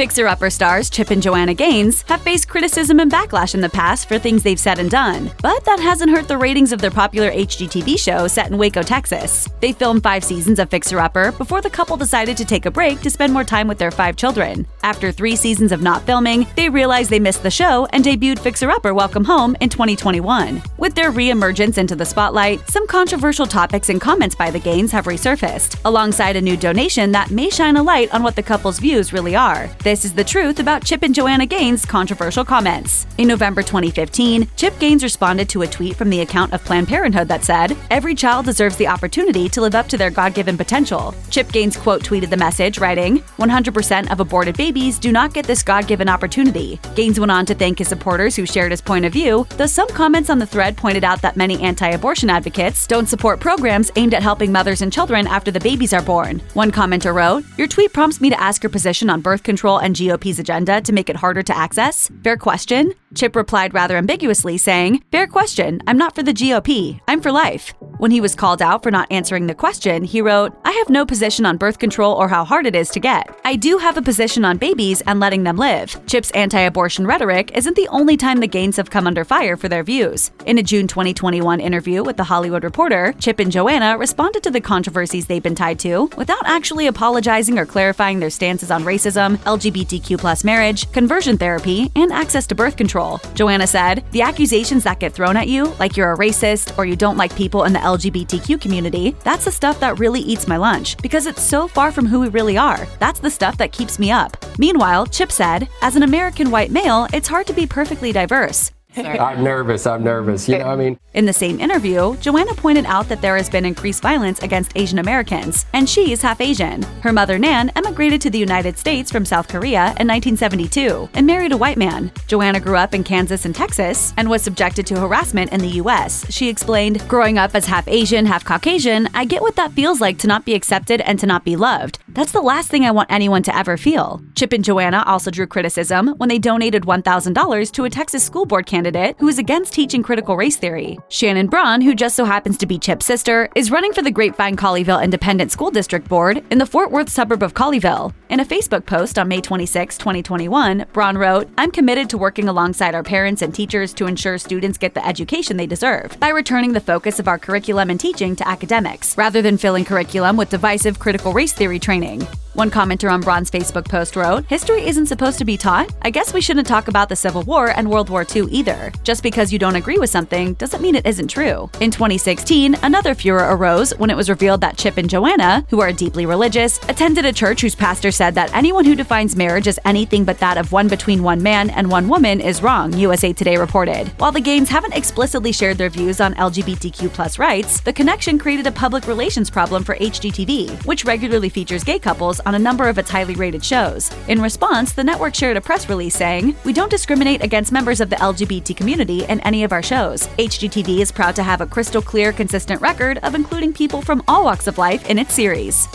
Fixer-upper stars Chip and Joanna Gaines have faced criticism and backlash in the past for things they've said and done, but that hasn't hurt the ratings of their popular HGTV show set in Waco, Texas. They filmed 5 seasons of Fixer-upper before the couple decided to take a break to spend more time with their 5 children. After 3 seasons of not filming, they realized they missed the show and debuted Fixer-upper Welcome Home in 2021. With their re-emergence into the spotlight, some controversial topics and comments by the Gaines have resurfaced, alongside a new donation that may shine a light on what the couple's views really are. This is the truth about Chip and Joanna Gaines' controversial comments. In November 2015, Chip Gaines responded to a tweet from the account of Planned Parenthood that said, "Every child deserves the opportunity to live up to their God-given potential." Chip Gaines quote tweeted the message, writing, "100% of aborted babies do not get this God-given opportunity." Gaines went on to thank his supporters who shared his point of view, though some comments on the thread pointed out that many anti-abortion advocates don't support programs aimed at helping mothers and children after the babies are born. One commenter wrote, "Your tweet prompts me to ask your position on birth control and GOP's agenda to make it harder to access? Fair question?" Chip replied rather ambiguously, saying, "Fair question. I'm not for the GOP. I'm for life." When he was called out for not answering the question, he wrote, "I have no position on birth control or how hard it is to get. I do have a position on babies and letting them live." Chip's anti-abortion rhetoric isn't the only time the Gaines have come under fire for their views. In a June 2021 interview with The Hollywood Reporter, Chip and Joanna responded to the controversies they've been tied to without actually apologizing or clarifying their stances on racism, LGBTQ+ marriage, conversion therapy, and access to birth control. Joanna said, "The accusations that get thrown at you, like you're a racist or you don't like people in the LGBTQ community, that's the stuff that really eats my lunch, because it's so far from who we really are. That's the stuff that keeps me up." Meanwhile, Chip said, "As an American white male, it's hard to be perfectly diverse." I'm nervous. In the same interview, Joanna pointed out that there has been increased violence against Asian Americans, and she's half Asian. Her mother, Nan, emigrated to the United States from South Korea in 1972 and married a white man. Joanna grew up in Kansas and Texas and was subjected to harassment in the U.S. She explained, "Growing up as half Asian, half Caucasian, I get what that feels like to not be accepted and to not be loved. That's the last thing I want anyone to ever feel." Chip and Joanna also drew criticism when they donated $1,000 to a Texas school board candidate who is against teaching critical race theory. Shannon Braun, who just so happens to be Chip's sister, is running for the Grapevine-Colleyville Independent School District Board in the Fort Worth suburb of Colleyville. In a Facebook post on May 26, 2021, Braun wrote, "I'm committed to working alongside our parents and teachers to ensure students get the education they deserve by returning the focus of our curriculum and teaching to academics, rather than filling curriculum with divisive critical race theory training." One commenter on Braun's Facebook post wrote, "History isn't supposed to be taught? I guess we shouldn't talk about the Civil War and World War II either. Just because you don't agree with something doesn't mean it isn't true." In 2016, another furor arose when it was revealed that Chip and Joanna, who are deeply religious, attended a church whose pastor said that anyone who defines marriage as anything but that of one between one man and one woman is wrong, USA Today reported. While the Gaines haven't explicitly shared their views on LGBTQ+ rights, the connection created a public relations problem for HGTV, which regularly features gay couples on a number of its highly rated shows. In response, the network shared a press release saying, "We don't discriminate against members of the LGBT community in any of our shows. HGTV is proud to have a crystal clear, consistent record of including people from all walks of life in its series."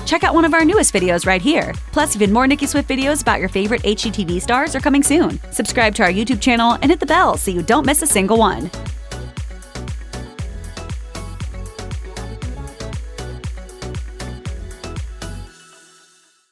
Check out one of our newest videos right here. Plus, even more Nicki Swift videos about your favorite HGTV stars are coming soon. Subscribe to our YouTube channel and hit the bell so you don't miss a single one.